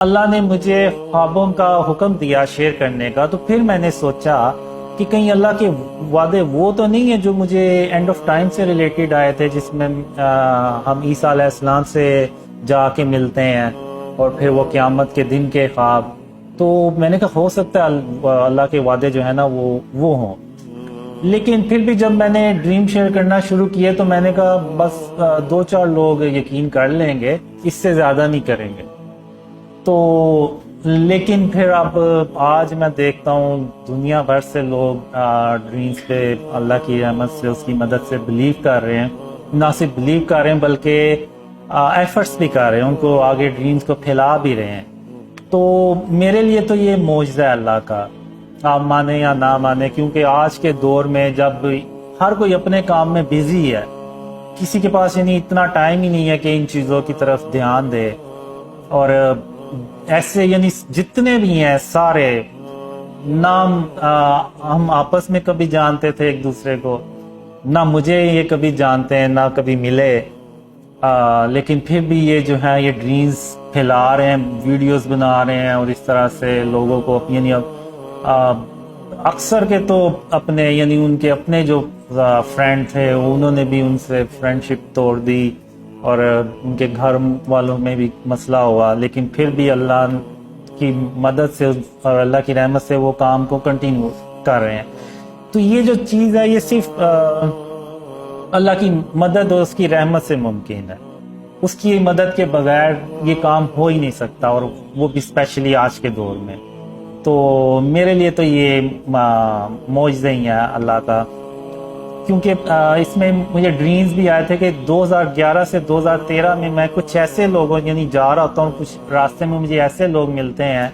اللہ نے مجھے خوابوں کا حکم دیا شیئر کرنے کا، تو پھر میں نے سوچا کہ کہیں اللہ کے وعدے وہ تو نہیں ہے جو مجھے اینڈ آف ٹائم سے ریلیٹڈ آئے تھے، جس میں ہم عیسیٰ علیہ السلام سے جا کے ملتے ہیں اور پھر وہ قیامت کے دن کے خواب۔ تو میں نے کہا ہو سکتا ہے اللہ کے وعدے جو ہے نا وہ ہوں، لیکن پھر بھی جب میں نے ڈریم شیئر کرنا شروع کیے تو میں نے کہا بس 2-4 لوگ یقین کر لیں گے، اس سے زیادہ نہیں کریں گے۔ تو لیکن پھر اب آج میں دیکھتا ہوں دنیا بھر سے لوگ ڈریمز پہ اللہ کی رحمت سے، اس کی مدد سے بلیو کر رہے ہیں، نہ صرف بلیو کر رہے ہیں بلکہ ایفرٹس بھی کر رہے ہیں، ان کو آگے ڈریمز کو پھیلا بھی رہے ہیں۔ تو میرے لیے تو یہ معجزہ ہے اللہ کا، آپ مانیں یا نہ مانیں، کیونکہ آج کے دور میں جب ہر کوئی اپنے کام میں بزی ہے، کسی کے پاس یعنی اتنا ٹائم ہی نہیں ہے کہ ان چیزوں کی طرف دھیان دے، اور ایسے یعنی جتنے بھی ہیں سارے نام ہم آپس میں کبھی جانتے تھے ایک دوسرے کو، نہ مجھے یہ کبھی جانتے ہیں نہ کبھی ملے، لیکن پھر بھی یہ جو ہے یہ ڈریمز پھیلا رہے ہیں، ویڈیوز بنا رہے ہیں، اور اس طرح سے لوگوں کو یعنی اکثر کے تو اپنے یعنی ان کے اپنے جو فرینڈ تھے انہوں نے بھی ان سے فرینڈشپ توڑ دی، اور ان کے گھر والوں میں بھی مسئلہ ہوا، لیکن پھر بھی اللہ کی مدد سے اور اللہ کی رحمت سے وہ کام کو کنٹینیو کر رہے ہیں۔ تو یہ جو چیز ہے یہ صرف اللہ کی مدد اور اس کی رحمت سے ممکن ہے، اس کی مدد کے بغیر یہ کام ہو ہی نہیں سکتا، اور وہ بھی اسپیشلی آج کے دور میں۔ تو میرے لیے تو یہ معجزہ ہی ہے اللہ کا، کیونکہ اس میں مجھے ڈریمز بھی آئے تھے کہ 2011 سے 2013 میں میں کچھ ایسے لوگوں یعنی جا رہا ہوتا ہوں، کچھ راستے میں مجھے ایسے لوگ ملتے ہیں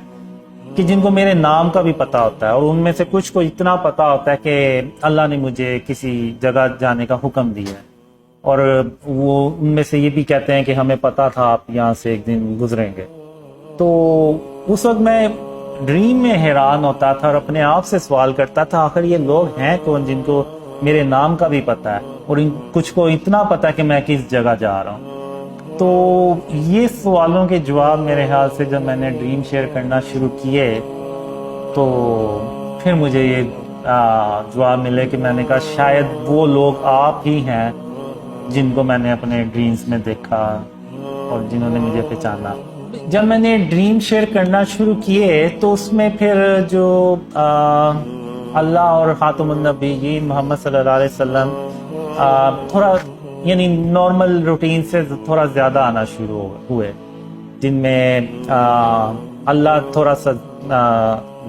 کہ جن کو میرے نام کا بھی پتہ ہوتا ہے، اور ان میں سے کچھ کو اتنا پتہ ہوتا ہے کہ اللہ نے مجھے کسی جگہ جانے کا حکم دیا ہے، اور وہ ان میں سے یہ بھی کہتے ہیں کہ ہمیں پتہ تھا آپ یہاں سے ایک دن گزریں گے۔ تو اس وقت میں ڈریم میں حیران ہوتا تھا اور اپنے آپ سے سوال کرتا تھا آخر یہ لوگ ہیں کون جن کو میرے نام کا بھی پتہ ہے، اور کچھ کو اتنا پتہ ہے کہ میں کس جگہ جا رہا ہوں۔ تو یہ سوالوں کے جواب میرے خیال سے جب میں نے ڈریم شیئر کرنا شروع کیے تو پھر مجھے یہ جواب ملے کہ میں نے کہا شاید وہ لوگ آپ ہی ہیں جن کو میں نے اپنے ڈریمز میں دیکھا اور جنہوں نے مجھے پہچانا۔ جب میں نے ڈریم شیئر کرنا شروع کیے تو اس میں پھر جو اللہ اور خاتم النبیین محمد صلی اللہ علیہ وسلم تھوڑا یعنی نارمل روٹین سے تھوڑا زیادہ آنا شروع ہوئے، جن میں اللہ تھوڑا سا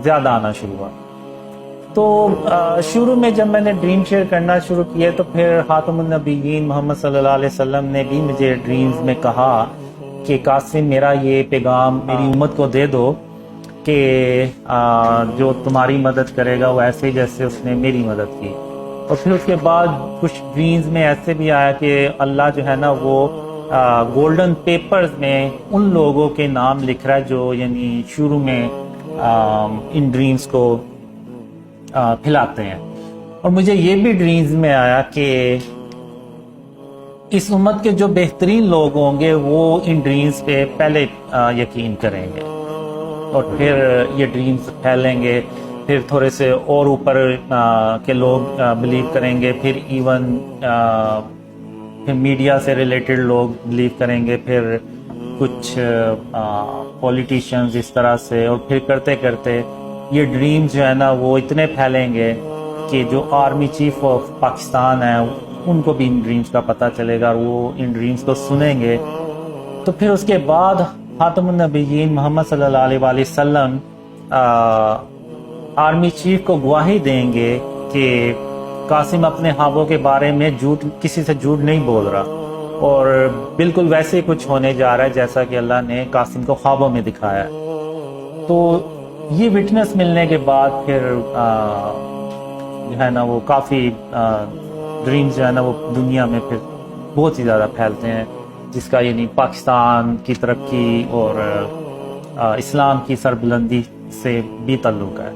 زیادہ آنا شروع ہوا۔ تو شروع میں جب میں نے ڈریم شیئر کرنا شروع کیے تو پھر خاتم النبیین محمد صلی اللہ علیہ وسلم نے بھی مجھے ڈریمز میں کہا کہ قاسم میرا یہ پیغام میری امت کو دے دو کہ جو تمہاری مدد کرے گا وہ ایسے جیسے اس نے میری مدد کی۔ اور پھر اس کے بعد کچھ ڈریمز میں ایسے بھی آیا کہ اللہ جو ہے نا وہ گولڈن پیپرز میں ان لوگوں کے نام لکھ رہا ہے جو یعنی شروع میں ان ڈریمز کو پھیلاتے ہیں۔ اور مجھے یہ بھی ڈریمز میں آیا کہ اس امت کے جو بہترین لوگ ہوں گے وہ ان ڈریمز پہ پہلے یقین کریں گے، اور پھر یہ ڈریمز پھیلیں گے، پھر تھوڑے سے اور اوپر کے لوگ بلیو کریں گے، پھر ایون پھر میڈیا سے ریلیٹڈ لوگ بلیو کریں گے، پھر کچھ پولیٹیشنز اس طرح سے، اور پھر کرتے کرتے یہ ڈریمز جو ہے نا وہ اتنے پھیلیں گے کہ جو آرمی چیف آف پاکستان ہے ان کو بھی ان ڈریمز کا پتہ چلے گا، اور وہ ان ڈریمز کو سنیں گے۔ تو پھر اس کے بعد خاتم النبیین محمد صلی اللہ علیہ وآلہ وسلم آرمی چیف کو گواہی دیں گے کہ قاسم اپنے خوابوں کے بارے میں کسی سے جھوٹ نہیں بول رہا، اور بالکل ویسے ہی کچھ ہونے جا رہا ہے جیسا کہ اللہ نے قاسم کو خوابوں میں دکھایا ہے۔ تو یہ وٹنس ملنے کے بعد پھر جو ہے نا وہ کافی ڈریمز جو ہے نا وہ دنیا میں پھر بہت ہی زیادہ پھیلتے ہیں، جس کا یعنی پاکستان کی ترقی اور اسلام کی سربلندی سے بھی تعلق ہے۔